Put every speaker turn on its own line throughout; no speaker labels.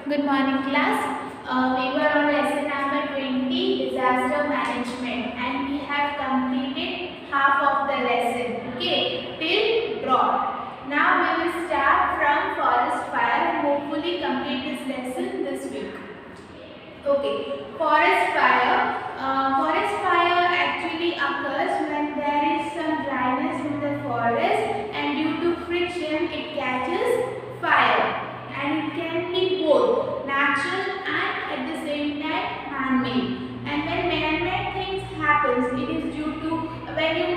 Good morning, class. We were on lesson number 20, disaster management, and we have completed half of the lesson. Okay, till drought. Now we will start from forest fire and hopefully complete this lesson this week. Okay, forest fire. Forest fire actually occurs when there is some dryness in the forest, and due to friction, it catches fire. And it can be both natural and at the same time man-made. And when man-made things happens, it is due to when you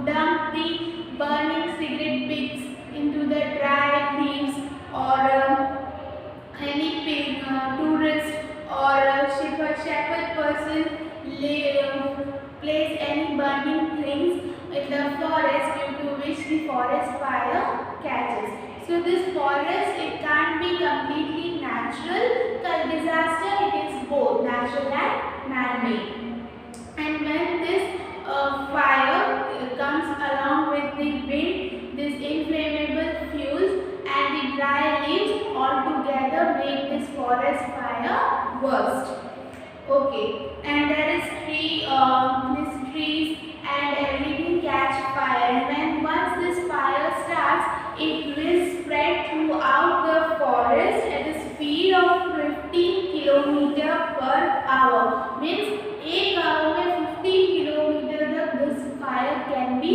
dump the burning cigarette pits into the dry leaves, or any tourist or shepherd person place any burning things in the forest, due to which the forest fire catches. So this forest, it can't be completely natural. The disaster, it is both natural and man-made. And when this fire comes along with the wind, this inflammable fuels and the dry leaves all together make this forest fire burst. Okay, and there is these trees and everything catch fire, and when once this fire starts, it will spread throughout the forest at a speed of 15 km/h. Means 1 hour में 15 kilometer तक this fire can be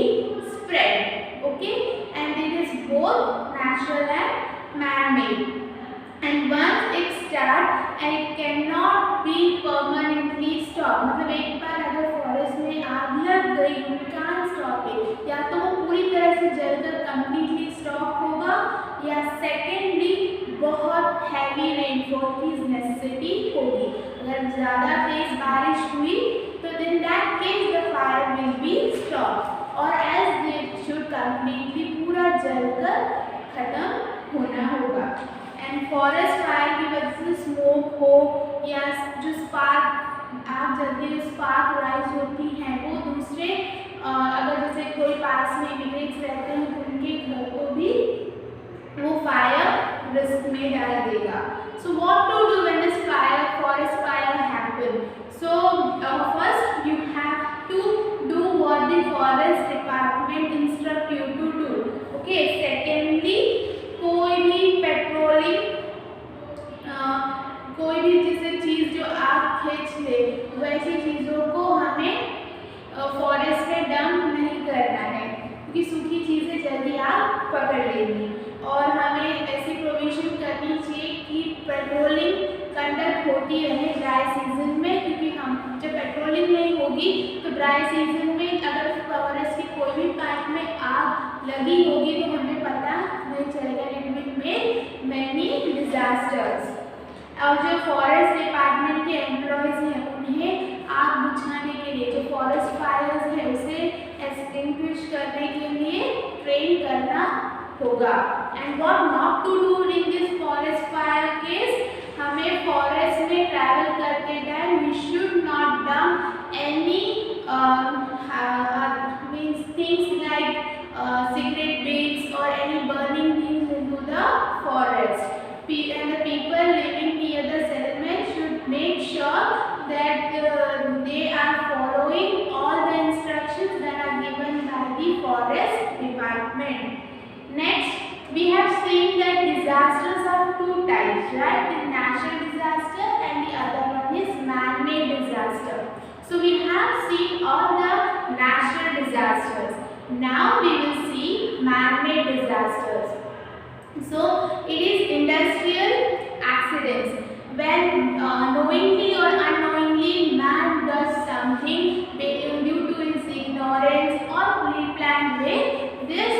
spread. Okay, and it is both natural and man-made. And once it starts, and it cannot be permanently stopped. मतलब एक बार अगर forest में आग लग गई, you can't stop it. या तो वो पूरी तरह से जलकर completely stop होगा, या secondly बहुत heavy rainfall की necessity होगी. अगर ज़्यादा तेज बारिश हुई, तो in that case the fire will be stopped. और as it should completely पूरा जलकर खत्म होना होगा. एंड फॉरेस्ट फायर की वजह से स्मोक हो या जो स्पार्क आग जलती है, स्पार्क राइज होती हैं, वो दूसरे अगर जैसे कोई पास में इमिग्रेंट्स रहते हैं तो उनके घर को भी वो फायर रिस्क में डाल देगा. So what to do when this fire forest fire happen? So first you have to do what the forest department instruct you to do. Okay, secondly कोई भी पेट्रोलिंग, कोई भी जैसे चीज़ जो आग खींच ले, वैसी चीज़ों को हमें फॉरेस्ट में डंप नहीं करना है, क्योंकि सूखी चीज़ें जल्दी आग पकड़ लेंगी. और हमें ऐसी प्रोविज़न करनी चाहिए कि पेट्रोलिंग कंडक्ट होती रहे ड्राई सीजन में, क्योंकि हम जब पेट्रोलिंग नहीं होगी तो ड्राई सीजन में अगर फॉरेस्ट की कोई भी पार्ट में आग लगी होगी तो हमें पता नहीं चलेगा. It will make many disasters. और जो फॉरेस्ट डिपार्टमेंट के एम्प्लॉयज़ हैं, उन्हें आग बुझाने के लिए, जो फॉरेस्ट फायर्स है उसे एक्सटिंग्विश करने के लिए ट्रेन करना होगा. And what not to do in this forest fire case? हमें फॉरेस्ट में ट्रैवल करते time we should not dump any means things like cigarette bits or any burning things into the forest. And the people living near the settlement should make sure that they are following all the instructions that are given by the forest department. Next, we have seen that disasters are two types, right? The natural disaster and the other one is man-made disaster. So we have seen all the natural disasters. Now we will see man-made disasters. So it is industrial accidents when knowingly or unknowingly man does something due to his ignorance or pre-planned way. These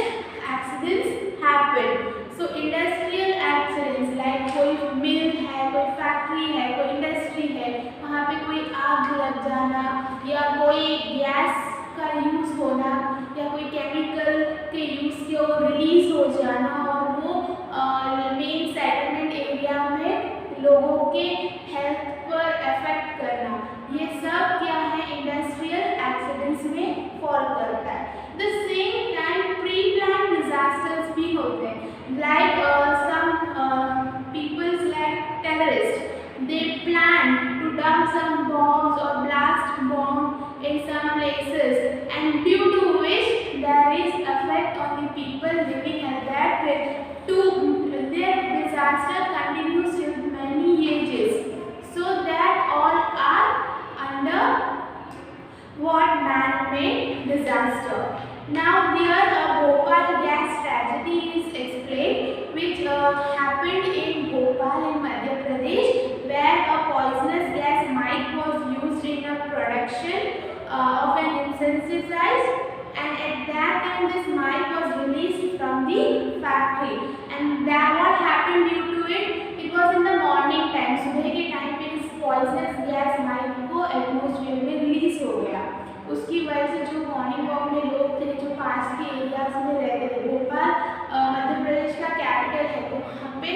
accidents happen. So industrial accidents like कोई मिल है, कोई factory है, कोई industry है, वहाँ पे कोई आग लग जाना या कोई गैस का यूज़ होना या कोई केमिकल के यूज़ के वो रिलीज हो जाना और वो मेन सेटलमेंट एरिया में लोगों के हेल्थ पर इफेक्ट करना, ये सब क्या है? इंडस्ट्रियल एक्सीडेंट्स में फॉल करता है. The same time pre plan disasters भी होते हैं, like some peoples like have some bombs or blast bomb in some places, and due to which there is effect on the people living at that place. Their disaster continues till many ages. So that all are under what man-made disaster. Now here a Bhopal gas tragedy is explained, which happened in Bhopal in Madhya Pradesh, where a poisonous gas mic was used in a production of an insecticide, and at that time this mic was released from the factory, and that what happened due to it, it was in the morning time, सुबह के time पे इस poisonous gas mic को atmosphere में release हो गया। उसकी वजह से जो मॉर्निंग वॉक में लोग थे, जो पास के एरियाज में रहते थे, भोपाल मध्य प्रदेश का कैपिटल है, तो वहाँ पे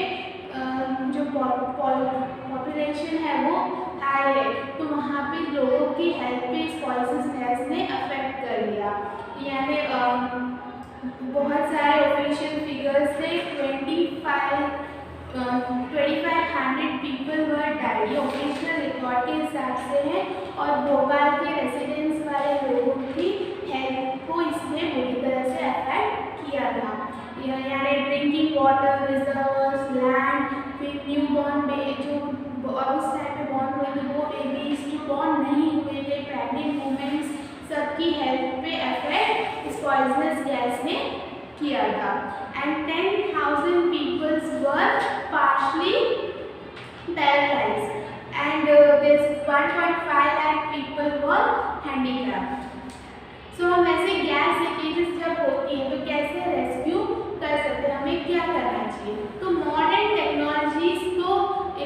जो पॉपुलेशन है वो हाई है, तो वहाँ पे लोगों की हेल्थ पे इस पॉइजनस गैस ने अफेक्ट कर लिया। यानी बहुत सारे ऑफिशियल फिगर्स थे, 2500 पीपल वर डाइड, ये ऑफिशियल रिकॉर्ड के हिसाब से है, और भोपाल के रेसिडेंट्स वाले लोगों की हेल्थ को इसने बुरी तरह से अफेक्ट किया था। यानी ड्रिंकिंग वाटर, रिजर्वर्स, लैंड, फिर न्यू बॉर्न जो उस टाइम पे बॉर्न हुए थे वो बेबीज जो बॉर्न नहीं हुए थे, प्रेग्नेंट वुमेन्स, सबकी हेल्थ पे अफेक्ट इस पॉइजनस गैस ने किया था। And 10,000 peoples were partially paralysed, and this 1.5 lakh people were handicapped. So हम ऐसे गैस लीकेजेस जब होती हैं तो कैसे रेस्क्यू कर सकते हैं, हमें क्या करना चाहिए? तो मॉडर्न टेक्नोलॉजीज को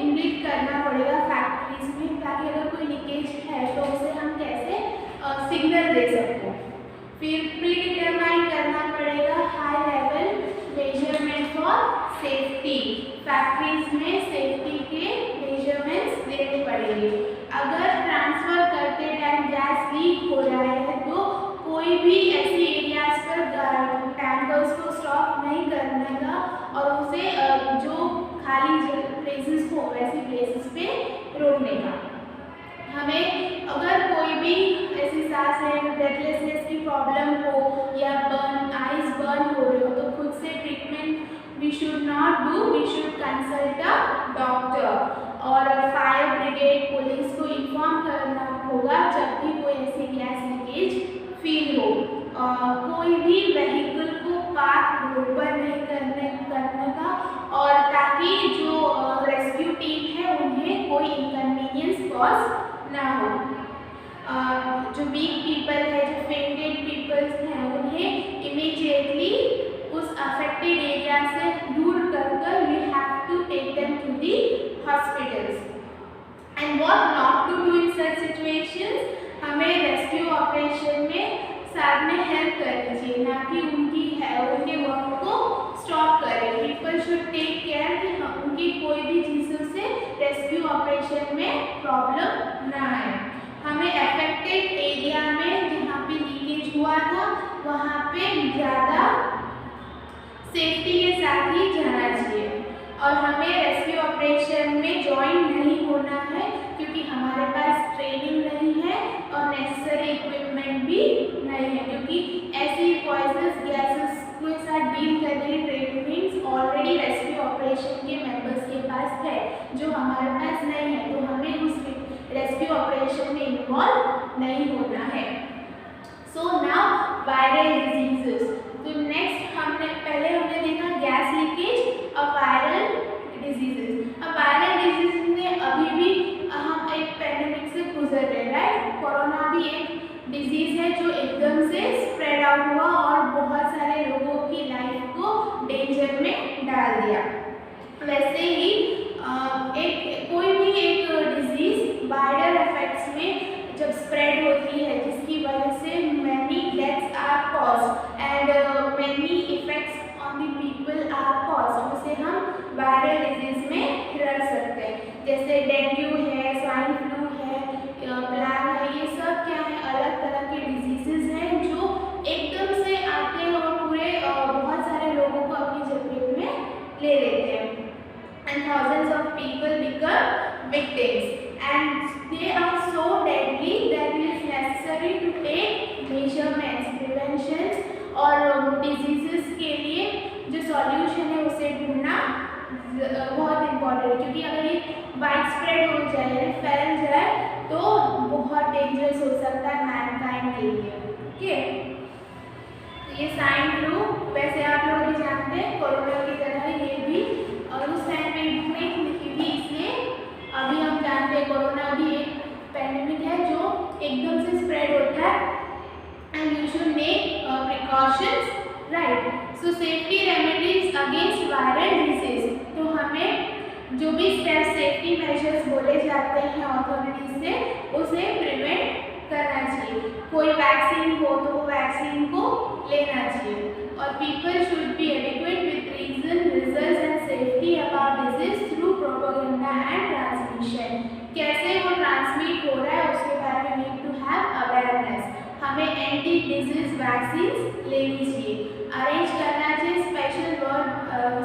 इम्प्लीट करना पड़ेगा फैक्ट्रीज में, ताकि अगर कोई लीकेज है तो उसे हम कैसे सिग्नल दे सकते। फिर प्री डिटरमाइन करना पड़ेगा high level measurement for safety, factories में सेफ्टी के मेजरमेंट्स देने पड़ेंगे। अगर ट्रांसफ़र करते टाइम गैस लीक हो रहा है तो कोई भी ऐसी एरियाज पर टैंकर्स को स्टॉप नहीं करने का, और उसे जो खाली प्लेसेस को वैसी प्लेसेस पे रोकने का। हमें अगर कोई भी ऐसी सांस है, ब्रेथलेसनेस की प्रॉब्लम हो या आइज बर्न हो रहे हो, तो खुद से treatment we should not do, we should consult a doctor, और फायर ब्रिगेड, पुलिस को इन्फॉर्म करना होगा जब भी कोई ऐसी गैस लीकेज फील हो। कोई भी व्हीकल को पार्क रोड पर नहीं करने का, और ताकि जो रेस्क्यू टीम है उन्हें कोई इनकन्वीनियंस कॉज ना हो। जो वीक पीपल है, जो फेंटेड पीपल्स हैं, उन्हें इमीडिएटली उस अफेक्टेड एरिया से दूर कर we have to take them to the hospitals. And what not to do in such situations, हमें रेस्क्यू ऑपरेशन में साथ में हेल्प करनी चाहिए, ना कि उनके वर्क को स्टॉप करें। पीपल शुड टेक केयर कि उनकी कोई भी चीज़ों से रेस्क्यू ऑपरेशन में प्रॉब्लम ना आए। हमें अफेक्टेड एरिया में जहाँ पे लीकेज हुआ था वहाँ पे ज़्यादा सेफ्टी के साथ ही जाना चाहिए, और हमें रेस्क्यू ऑपरेशन में ज्वाइन नहीं होना है, क्योंकि हमारे पास ट्रेनिंग नहीं है और नेसेसरी इक्विपमेंट भी नहीं है, क्योंकि ऐसी पॉइजनस गैसेस के साथ डील करने की ट्रेनिंग ऑलरेडी रेस्क्यू ऑपरेशन के मेंबर्स के पास है, जो हमारे पास नहीं है, तो हमें उस रेस्क्यू ऑपरेशन में इन्वॉल्व नहीं होना है। सो नाउ वायरल डिजीजेस, तो नेक्स्ट पहले हमने देखा गैस लीकेज और वायरल डिजीजेस। अब वायरल डिजीज में अभी भी हम एक पैंडेमिक से गुजर रहे हैं, राइट? कोरोना भी एक डिजीज है जो एकदम से स्प्रेड आउट हुआ और बहुत सारे लोगों की लाइफ को डेंजर में डाल दिया। वैसे ही कोई भी एक डिजीज वायरल इफेक्ट्स में जब स्प्रेड होती है, जिसकी वजह से many deaths are caused and many effects on the people are caused, उसे हम वायरल डिजीज में रख सकते हैं। जैसे डेंगू है, स्वाइन फ्लू है, प्लाग है, ये सब क्या है, अलग तरह के डिजीजेज हैं जो एकदम से आते हैं और पूरे बहुत सारे लोगों को अपनी चपेट में ले लेते हैं, and thousands of people become victims, and they are so deadly that it is necessary to take measurements, preventions और diseases के लिए जो solution है उसे ढूंढना बहुत इम्पोर्टेंट है, क्योंकि अगर ये वाइड स्प्रेड हो जाए, फैल जाए तो बहुत डेंजरस हो सकता है मैनकाइंड के लिए। ओके, तो ये स्वाइन फ्लू वैसे आप लोग भी जानते हैं, कोरोना की तरह ये भी, और उस टाइम पे बुक नहीं लिखी थी इसलिए अभी हम जानते हैं कोरोना भी एक पैंडेमिक है जो एकदम से स्प्रेड होता है and you should make precautions, right. So safety remedies against viral disease, तो हमें जो भी स्टेप सेफ्टी मेजर्स बोले जाते हैं अथॉरिटीज से उसे प्रिवेंट करना चाहिए। कोई वैक्सीन हो तो वो वैक्सीन को लेना चाहिए, और people should be adequate with reason, results and safety about disease through propaganda and transmission. कैसे वो ट्रांसमिट हो रहा है उसके बारे में नीड टू हैव अवेयरनेस। हमें एंटी डिजीज वैक्सीन लेनी चाहिए, अरेंज करना चाहिए special ward,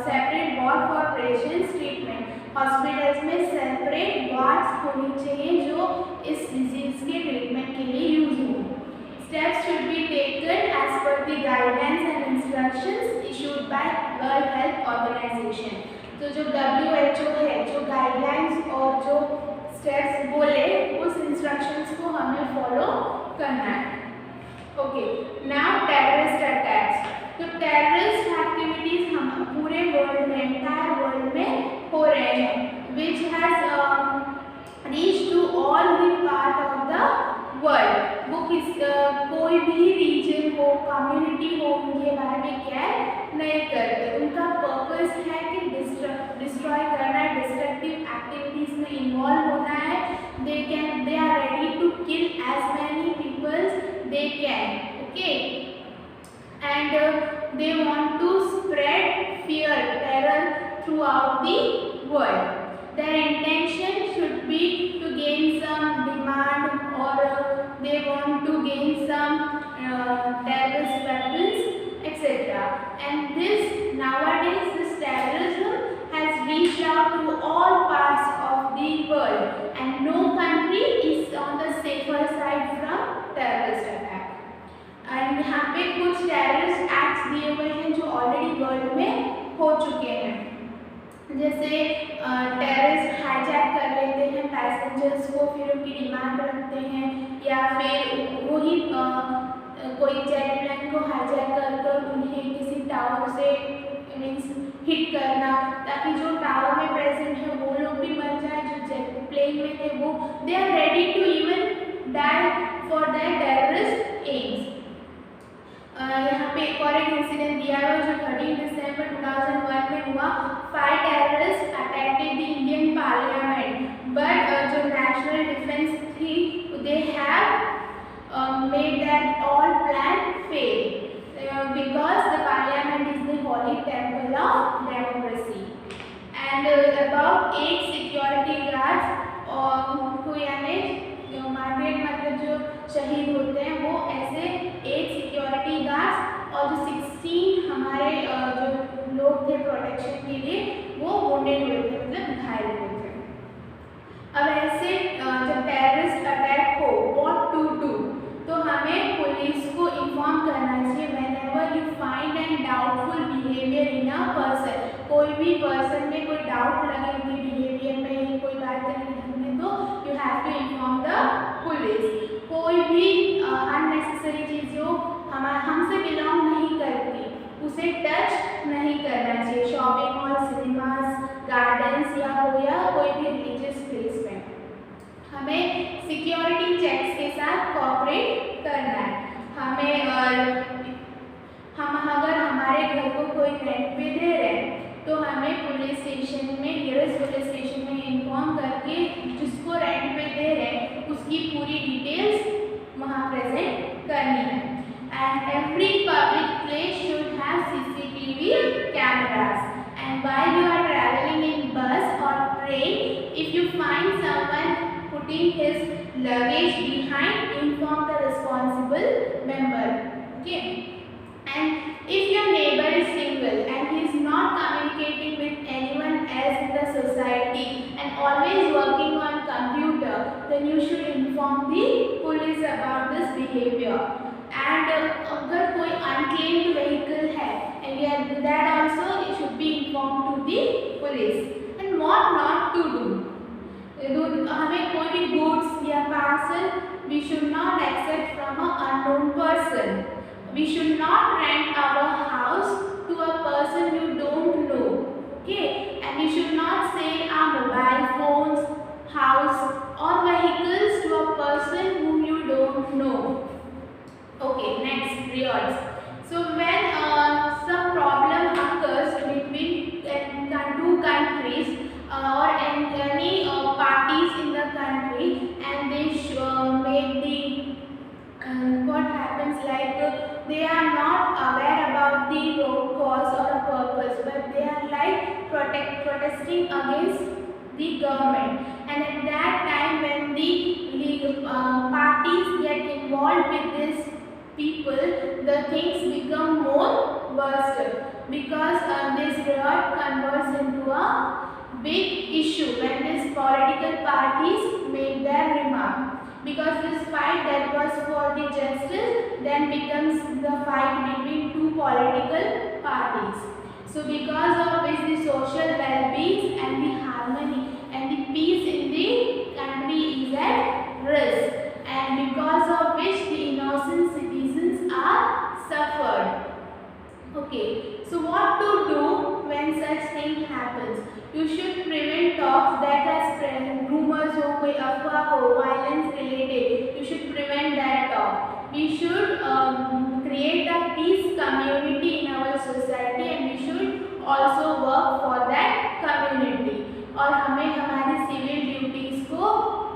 separate ward for patients treatment. Hospitals में सेपरेट वार्ड्स होनी चाहिए जो इस डिजीज के ट्रीटमेंट के लिए यूज हो। Steps should be taken as per the guidelines and instructions issued by World Health Organization. तो जो WHO है, जो गाइडलाइंस और जो स्टेप्स बोले उस इंस्ट्रक्शंस को हमें फॉलो करना है। Okay, now terrorist attacks. तो टेररिस्ट एक्टिविटीज हम पूरे वर्ल्ड में, एंटायर वर्ल्ड में हो रहे हैं, which has reach to all the part of the world. वो कोई भी रीजन हो, कम्युनिटी हो, उनके बारे में केयर नहीं करते। उनका पर्पस है कि डिस्ट्रॉय करना है, डिस्ट्रक्टिव एक्टिविटीज में इन्वॉल्व होना है। they are ready to kill as many people they can, okay, and they want to spread fear, terror throughout the world. Their intention should be to gain some demand, or they want to gain some terrorist weapons, etc. And this nowadays this terrorism has reached out to all parts of the world, and no country is on the safer side from terrorist attack. And यहाँ पे कुछ terrorist acts दिए हुए हैं जो already world में हो चुके हैं, जैसे टेररिस्ट हाईजैक कर लेते हैं पैसेंजर्स को, फिर उनकी डिमांड रखते हैं, या फिर वही कोई जेट प्लेन को हाईजैक कर उन्हें किसी टावर से मीन्स हिट करना, ताकि जो टावर में प्रेजेंट है वो लोग भी मर जाए, जो जेट प्लेन में थे वो, they are ready to even die for their terrorist aims. यहाँ पे एक और एक इंसिडेंट दिया है जो 13 दिसंबर 2001 में हुआ। 5 terrorist attacked the Indian parliament, but जो नेशनल डिफेंस थी they have made that all plan fail because the parliament is the holy temple of democracy, and about 8 security guards को यानी जो मार्टियर मतलब जो शहीद होते हैं वो ऐसे 8 सिक्योरिटी गार्ड्स और जो 16 हमारे जो लोग थे प्रोटेक्शन के लिए वो वोंडेड हुए थे, मतलब घायल हुए थे। अब ऐसे जब टेररिस्ट अटैक हो व्हाट टू डू, तो हमें पुलिस को इन्फॉर्म करना चाहिए whenever you find an doubtful behaviour in a person. कोई भी पर्सन में कोई डाउट लगे उनके बिहेवियर में, कोई बात करने में, तो you have to inform the police. कोई भी अननेसेसरी चीज़ जो हमसे बिलोंग नहीं करती उसे टच नहीं करना चाहिए, शॉपिंग मॉल, सिनेमास, गार्डन्स या हो या कोई भी रिलीजियस प्लेस में। हमें सिक्योरिटी चेक्स के साथ कोऑपरेट करना है। हम अगर हमारे घर को कोई रेंट पे दे रहे हैं तो हमें पुलिस स्टेशन में, नियरेस्ट पुलिस स्टेशन में इन्फॉर्म करके जिसको रेंट पे दे रहे हैं उसकी पूरी डिटेल्स वहाँ प्रेजेंट करनी है। And every public place should have CCTV cameras, and while you are travelling in bus और train, if you find someone putting his luggage behind, inform the responsible member, okay. And if your neighbor is single and he is not communicating with anyone else in the society and always working on computer, so then you should inform the police about this behavior. And अगर कोई unclaimed vehicle है, and that also it should be informed to the police. And what not to do? हमें कोई भी goods या parcel we should not accept from an unknown person. We should not rent our house to a person you don't know. Okay, and we should not sell our mobile phones, house or vehicles to a person whom you don't know. Okay, next, riots. So when some problem occurs between two countries or any parties in the country, and they make the what happens, like they are not aware about the cause or purpose, but they are like protesting against the government. And at that time, when the parties get involved with these people, the things become more worse, because this riot converts into a big issue when these political parties make their remark. Because this fight that was for the justice then becomes the fight between two political parties. So because of which the social well-being and the harmony and the peace in the country is at risk, and because of which the innocent citizens are suffered. Okay, so what to do when such thing happens? You should prevent talks that are spread, rumors हो, कोई अफवाह हो, violence related. You should prevent that talk. We should create a peace community in our society, and we should also work for that community. और हमें हमारी civil duties को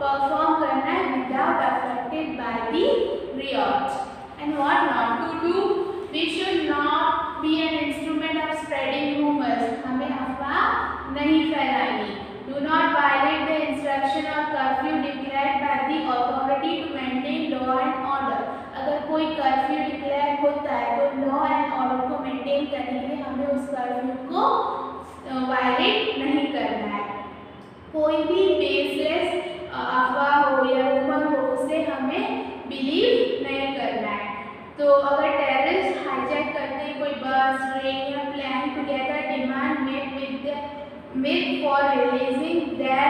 perform करना है without affected by the riot. And what not to do? We should not be an instrument of spreading rumors. हमें अफवाह नहीं फैलानी. Do not violate the instruction or curfew declared by the authority to maintain law and order. अगर कोई curfew declare होता है तो law and order को मेंटेन करने के लिए हमें उस कर्फ्यू को वायलेट नहीं करना है. कोई भी बेसलेस अफवाह हो या रूमर हो उसे हमें बिलीव नहीं करना है. तो अगर टेररिस्ट हाईजैक करते हैं कोई बस, ट्रेन या plan together demand made with for releasing their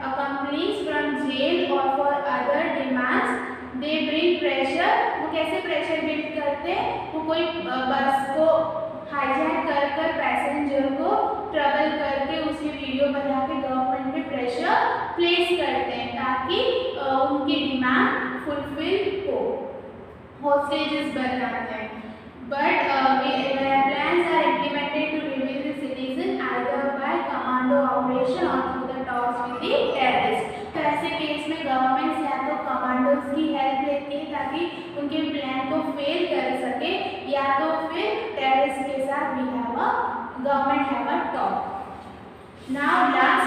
accomplices from jail or for other demands, they bring pressure. वो कैसे प्रेशर बिल्ड करते हैं? वो कोई बस को हाईजैक कर पैसेंजर को ट्रबल करके उसकी वीडियो बना के गवर्नमेंट पे प्रेशर प्लेस करते हैं ताकि उनकी डिमांड फुलफिल हो. होस्टेजेस बनाते हैं. But plans are implemented to release the citizen either by commando operation or through the talks with the terrorists. तो ऐसे केस में गवर्नमेंट या तो कमांडोज की हेल्प लेती है ताकि उनके प्लान को फेल कर सके, या तो फिर टेररिस्ट के साथ government have a talk. Now last